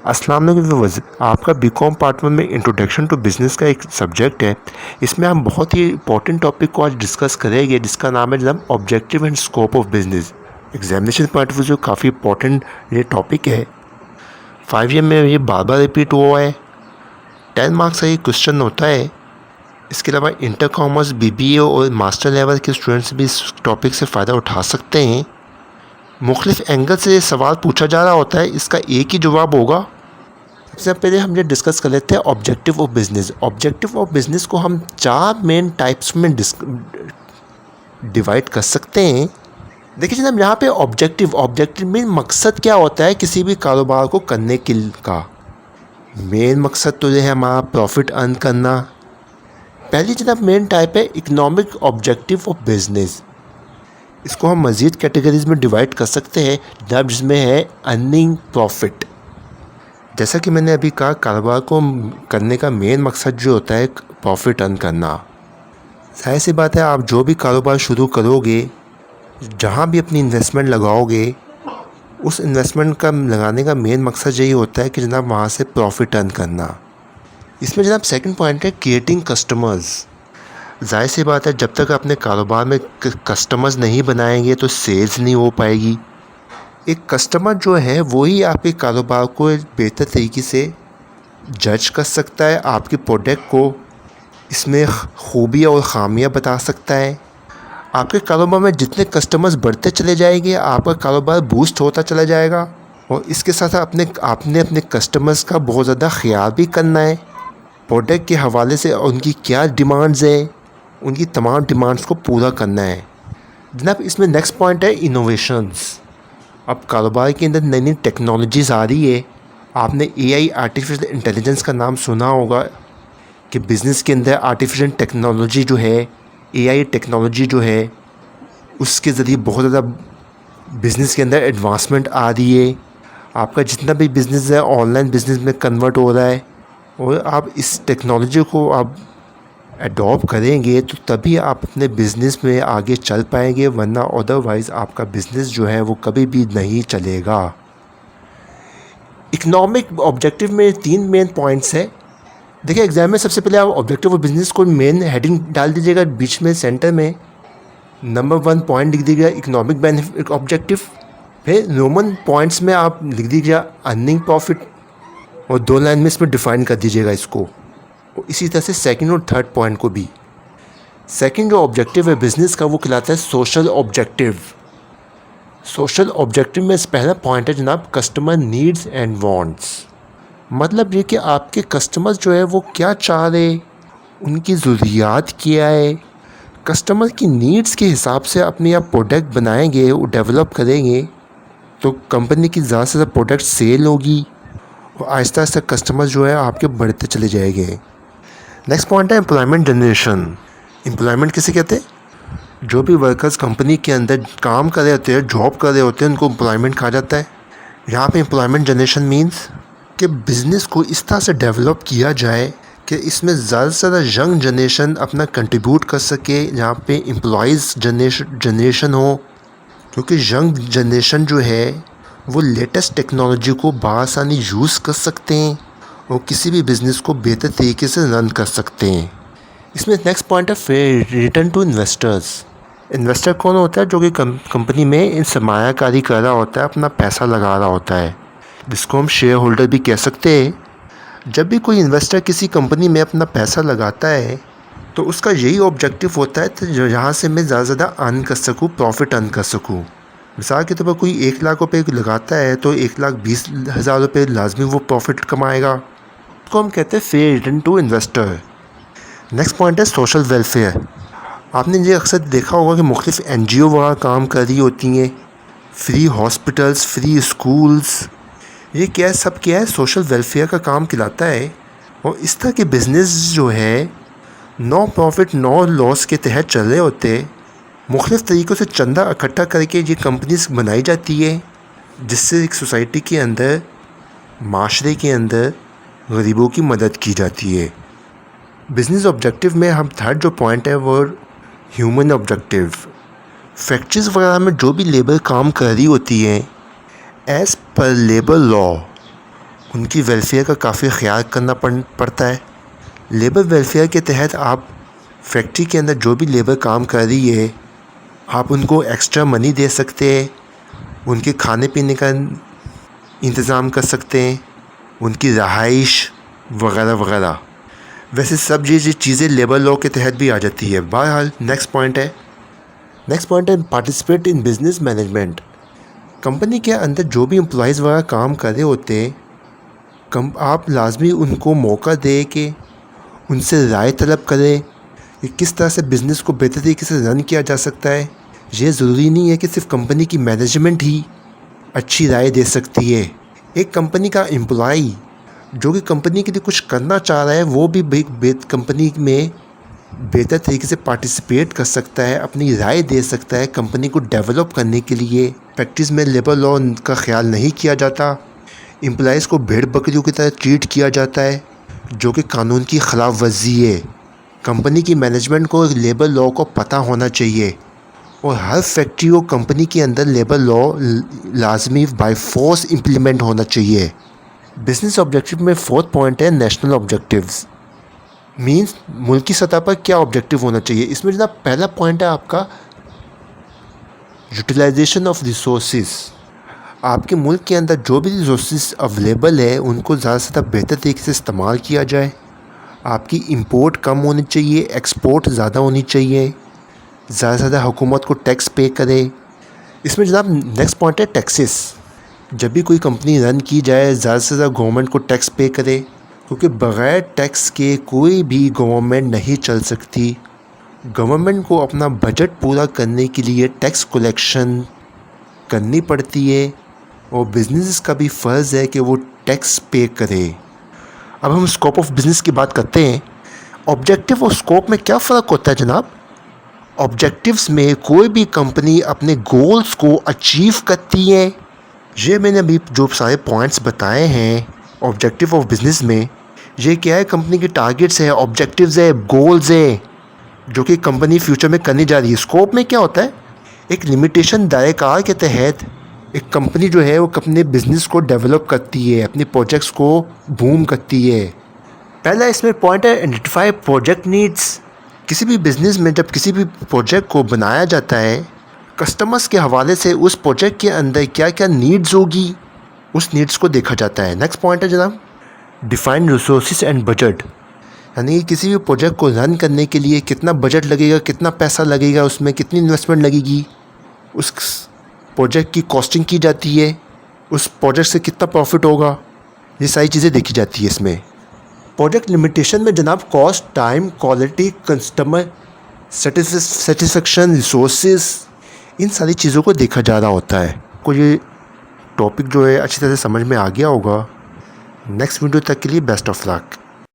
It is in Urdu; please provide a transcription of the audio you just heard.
السلام علیکم ویورز، آپ کا بی کام پارٹ 1 میں انٹروڈکشن ٹو بزنس کا ایک سبجیکٹ ہے۔ اس میں ہم بہت ہی امپورٹنٹ ٹاپک کو آج ڈسکس کریں گے، جس کا نام ہے جناب objective and scope of business. Examination point of view سے کافی امپورٹنٹ یہ ٹاپک ہے۔ 5 ایئر میں یہ بار بار ریپیٹ ہوا ہے۔ 10 مارکس کا یہ کوشچن ہوتا ہے۔ اس کے علاوہ انٹر کامرس، بی بی اے اور ماسٹر لیول کے اسٹوڈنٹس بھی اس ٹاپک سے فائدہ اٹھا سکتے ہیں۔ مختلف اینگل سے یہ سوال پوچھا جا رہا ہوتا ہے، اس کا ایک ہی جواب ہوگا۔ سب سے پہلے ہم یہ ڈسکس کر لیتے ہیں objective of business. Objective of business کو ہم 4 مین ٹائپس میں ڈیوائڈ کر سکتے ہیں۔ دیکھیے جناب، یہاں پہ آبجیکٹیو میں مقصد کیا ہوتا ہے کسی بھی کاروبار کو کرنے کا۔ مین مقصد تو یہ ہے ہمارا پروفٹ ارن کرنا۔ پہلی جناب مین ٹائپ ہے اکنامک آبجیکٹیو آف بزنس۔ اس کو ہم مزید کیٹیگریز میں ڈیوائڈ کر سکتے ہیں جناب، جس میں ہے ارننگ پروفٹ۔ جیسا کہ میں نے ابھی کہا، کاروبار کو کرنے کا مین مقصد جو ہوتا ہے پروفٹ ارن کرنا۔ ظاہر سی بات ہے، آپ جو بھی کاروبار شروع کرو گے، جہاں بھی اپنی انویسٹمنٹ لگاؤ گے، اس انویسٹمنٹ کا لگانے کا مین مقصد یہی ہوتا ہے کہ جناب وہاں سے پروفٹ ارن کرنا۔ اس میں جناب سیکنڈ پوائنٹ ہے کریٹنگ کسٹمرز۔ ظاہر سی بات ہے، جب تک اپنے کاروبار میں کسٹمرز نہیں بنائیں گے تو سیلز نہیں ہو پائے گی۔ ایک کسٹمر جو ہے وہی آپ کے کاروبار کو بہتر طریقے سے جج کر سکتا ہے، آپ کے پروڈکٹ کو اس میں خوبیاں اور خامیاں بتا سکتا ہے۔ آپ کے کاروبار میں جتنے کسٹمرز بڑھتے چلے جائیں گے، آپ کا کاروبار بوسٹ ہوتا چلا جائے گا۔ اور اس کے ساتھ آپ نے اپنے کسٹمرز کا بہت زیادہ خیال بھی کرنا ہے۔ پروڈکٹ کے حوالے سے ان کی کیا ڈیمانڈز ہیں، ان کی تمام ڈیمانڈز کو پورا کرنا ہے۔ جناب اس میں نیکسٹ پوائنٹ ہے انوویشنز۔ اب کاروبار کے اندر نئی نئی ٹیکنالوجیز آ رہی ہے۔ آپ نے اے آئی، آرٹیفیشل انٹیلیجنس کا نام سنا ہوگا کہ بزنس کے اندر آرٹیفیشل ٹیکنالوجی جو ہے، اے آئی ٹیکنالوجی جو ہے، اس کے ذریعے بہت زیادہ بزنس کے اندر ایڈوانسمنٹ آ رہی ہے۔ آپ کا جتنا بھی بزنس ہے آن لائن بزنس میں کنورٹ ہو رہا ہے، اور آپ اس ٹیکنالوجی کو آپ اڈاپٹ کریں گے تو تبھی آپ اپنے بزنس میں آگے چل پائیں گے، ورنہ ادروائز آپ کا بزنس جو ہے وہ کبھی بھی نہیں چلے گا۔ اکنامک آبجیکٹیو میں 3 مین پوائنٹس ہیں۔ دیکھیں ایگزام میں سب سے پہلے آپ آبجیکٹیو آف بزنس کو مین ہیڈنگ ڈال دیجیے گا، بیچ میں سینٹر میں نمبر 1 پوائنٹ لکھ دیجیے گا اکنامک بینیفٹ آبجیکٹیو۔ پھر رومن پوائنٹس میں آپ لکھ دیجیے گا ارننگ پروفٹ، اور 2 لائن میں اس میں ڈیفائن کر دیجیے گا اس کو۔ اسی طرح سے سیکنڈ اور تھرڈ پوائنٹ کو بھی۔ سیکنڈ جو آبجیکٹیو ہے بزنس کا وہ کہلاتا ہے سوشل آبجیکٹیو۔ سوشل آبجیکٹیو میں پہلا پوائنٹ ہے جناب کسٹمر نیڈز اینڈ وانٹس۔ مطلب یہ کہ آپ کے کسٹمر جو ہے وہ کیا چاہ رہے، ان کی ضروریات کیا ہے۔ کسٹمر کی نیڈز کے حساب سے اپنے آپ پروڈکٹ بنائیں گے، وہ ڈیولپ کریں گے تو کمپنی کی زیادہ سے زیادہ پروڈکٹ سیل ہوگی، اور آہستہ آہستہ کسٹمر جو ہے آپ کے بڑھتے چلے جائیں گے۔ نیکسٹ پوائنٹ ہے امپلائمنٹ جنریشن۔ امپلائمنٹ کسے کہتے ہیں؟ جو بھی ورکرز کمپنی کے اندر کام کر رہے ہوتے ہیں، جاب کر رہے ہوتے ہیں، ان کو امپلائمنٹ کہا جاتا ہے۔ یہاں پہ امپلائمنٹ جنریشن مینس کہ بزنس کو اس طرح سے ڈیولپ کیا جائے کہ اس میں زیادہ سے زیادہ ینگ جنریشن اپنا کنٹریبیوٹ کر سکے، یہاں پہ امپلائیز جنریشن ہو، کیونکہ ینگ جنریشن جو ہے وہ لیٹسٹ ٹیکنالوجی کو بآسانی یوز کر سکتے ہیں اور کسی بھی بزنس کو بہتر طریقے سے رن کر سکتے ہیں۔ اس میں نیکسٹ پوائنٹ ہے ریٹرن ٹو انویسٹرز۔ انویسٹر کون ہوتا ہے؟ جو کہ کمپنی میں سرمایہ کاری کر رہا ہوتا ہے، اپنا پیسہ لگا رہا ہوتا ہے، جس کو ہم شیئر ہولڈر بھی کہہ سکتے ہیں۔ جب بھی کوئی انویسٹر کسی کمپنی میں اپنا پیسہ لگاتا ہے تو اس کا یہی آبجیکٹیو ہوتا ہے کہ یہاں سے میں زیادہ سے زیادہ ارن کر سکوں، پروفٹ ارن کر سکوں۔ مثال کے طور پر کوئی 1 لاکھ روپے لگاتا ہے تو 1,20,000 روپے لازمی وہ پروفٹ کمائے گا۔ اس کو ہم کہتے ہیں fair return to investor. Next point ہے سوشل ویلفیئر۔ آپ نے یہ اکثر دیکھا ہوگا کہ مختلف این جی او وغیرہ کام کر رہی ہوتی ہیں، فری ہاسپٹلس، فری اسکولس، یہ کیا ہے سوشل ویلفیئر کا کام کھلاتا ہے۔ اور اس طرح کے بزنس جو ہے نو پروفٹ نو لاس کے تحت چل رہے ہوتے ہیں۔ مختلف طریقوں سے چندہ اکٹھا کر کے یہ کمپنیز بنائی جاتی ہے، جس سے ایک سوسائٹی کے اندر، معاشرے کے اندر غریبوں کی مدد کی جاتی ہے۔ بزنس آبجیکٹیو میں ہم تھرڈ جو پوائنٹ ہے وہ ہیومن آبجیکٹیو۔ فیکٹریز وغیرہ میں جو بھی لیبر کام کر رہی ہوتی ہیں، ایز پر لیبر لا ان کی ویلفیئر کا کافی خیال کرنا پڑتا ہے۔ لیبر ویلفیئر کے تحت آپ فیکٹری کے اندر جو بھی لیبر کام کر رہی ہے آپ ان کو ایکسٹرا منی دے سکتے ہیں، ان کے کھانے پینے کا انتظام کر سکتے ہیں، ان کی رہائش وغیرہ وغیرہ۔ ویسے سب یہ چیزیں لیبر لاء کے تحت بھی آ جاتی ہے۔ بہرحال نیکسٹ پوائنٹ ہے participate in business management. Company کے اندر جو بھی امپلائیز وغیرہ کام کر رہے ہوتے ہیں آپ لازمی ان کو موقع دے کہ ان سے رائے طلب کریں کہ کس طرح سے بزنس کو بہتر طریقے سے رن کیا جا سکتا ہے۔ یہ ضروری نہیں ہے کہ صرف کمپنی کی مینجمنٹ ہی اچھی رائے دے سکتی ہے۔ ایک کمپنی کا امپلائی جو کہ کمپنی کے لیے کچھ کرنا چاہ رہا ہے وہ بھی کمپنی میں بہتر طریقے سے پارٹیسپیٹ کر سکتا ہے، اپنی رائے دے سکتا ہے کمپنی کو ڈیولپ کرنے کے لیے۔ فیکٹریز میں لیبر لاء کا خیال نہیں کیا جاتا، امپلائیز کو بھیڑ بکریوں کی طرح ٹریٹ کیا جاتا ہے جو کہ قانون کی خلاف ورزی ہے۔ کمپنی کی مینجمنٹ کو لیبر لاء کو پتہ ہونا چاہیے اور ہر فیکٹری اور کمپنی کے اندر لیبر لاء لازمی بائی فورس امپلیمنٹ ہونا چاہیے۔ بزنس آبجیکٹیو میں 4th پوائنٹ ہے نیشنل آبجیکٹیوز، مینس ملکی سطح پر کیا آبجیکٹیو ہونا چاہیے۔ اس میں جناب پہلا پوائنٹ ہے آپ کا یوٹیلائزیشن آف ریسورسز۔ آپ کے ملک کے اندر جو بھی ریسورسز اویلیبل ہے ان کو زیادہ سے زیادہ بہتر طریقے سے استعمال کیا جائے۔ آپ کی امپورٹ کم ہونی چاہیے، ایکسپورٹ زیادہ ہونی چاہیے، زیادہ سے زیادہ حکومت کو ٹیکس پے کرے۔ اس میں جناب نیکسٹ پوائنٹ ہے ٹیکسز۔ جب بھی کوئی کمپنی رن کی جائے زیادہ سے زیادہ گورنمنٹ کو ٹیکس پے کرے، کیونکہ بغیر ٹیکس کے کوئی بھی گورنمنٹ نہیں چل سکتی۔ گورنمنٹ کو اپنا بجٹ پورا کرنے کے لیے ٹیکس کلیکشن کرنی پڑتی ہے اور بزنس کا بھی فرض ہے کہ وہ ٹیکس پے کرے۔ اب ہم اسکوپ آف بزنس کی بات کرتے ہیں۔ آبجیکٹیو اور اسکوپ میں کیا فرق ہوتا ہے جناب؟ آبجیکٹیوز میں کوئی بھی کمپنی اپنے گولز کو اچیو کرتی ہے۔ یہ میں نے ابھی جو سارے پوائنٹس بتائے ہیں آبجیکٹیو آف بزنس میں، یہ کیا ہے؟ کمپنی کے ٹارگیٹس ہے، آبجیکٹیوز ہے، گولز ہے جو کہ کمپنی فیوچر میں کرنی جا رہی ہے۔ اسکوپ میں کیا ہوتا ہے؟ ایک لمیٹیشن دائرۂ کار کے تحت ایک کمپنی جو ہے وہ اپنے بزنس کو ڈیولپ کرتی ہے، اپنے پروجیکٹس کو بوم کرتی ہے۔ پہلا اس میں پوائنٹ ہے آئیڈینٹیفائی پروجیکٹ نیڈس۔ کسی بھی بزنس میں جب کسی بھی پروجیکٹ کو بنایا جاتا ہے کسٹمرز کے حوالے سے اس پروجیکٹ کے اندر کیا کیا نیڈز ہوگی اس نیڈز کو دیکھا جاتا ہے۔ نیکسٹ پوائنٹ ہے جناب ڈیفائن ریسورسز اینڈ بجٹ، یعنی کسی بھی پروجیکٹ کو رن کرنے کے لیے کتنا بجٹ لگے گا، کتنا پیسہ لگے گا، اس میں کتنی انویسٹمنٹ لگے گی، اس پروجیکٹ کی کاسٹنگ کی جاتی ہے، اس پروجیکٹ سے کتنا پروفٹ ہوگا، یہ ساری چیزیں دیکھی جاتی ہے اس میں۔ پروجیکٹ لمیٹیشن میں جناب cost, time, quality, customer satisfaction, resources, ان ساری چیزوں کو دیکھا جا رہا ہوتا ہے۔ کو یہ ٹاپک جو ہے اچھی طرح سے سمجھ میں آ گیا ہوگا۔ نیکسٹ ویڈیو تک کے لیے بیسٹ آف لک۔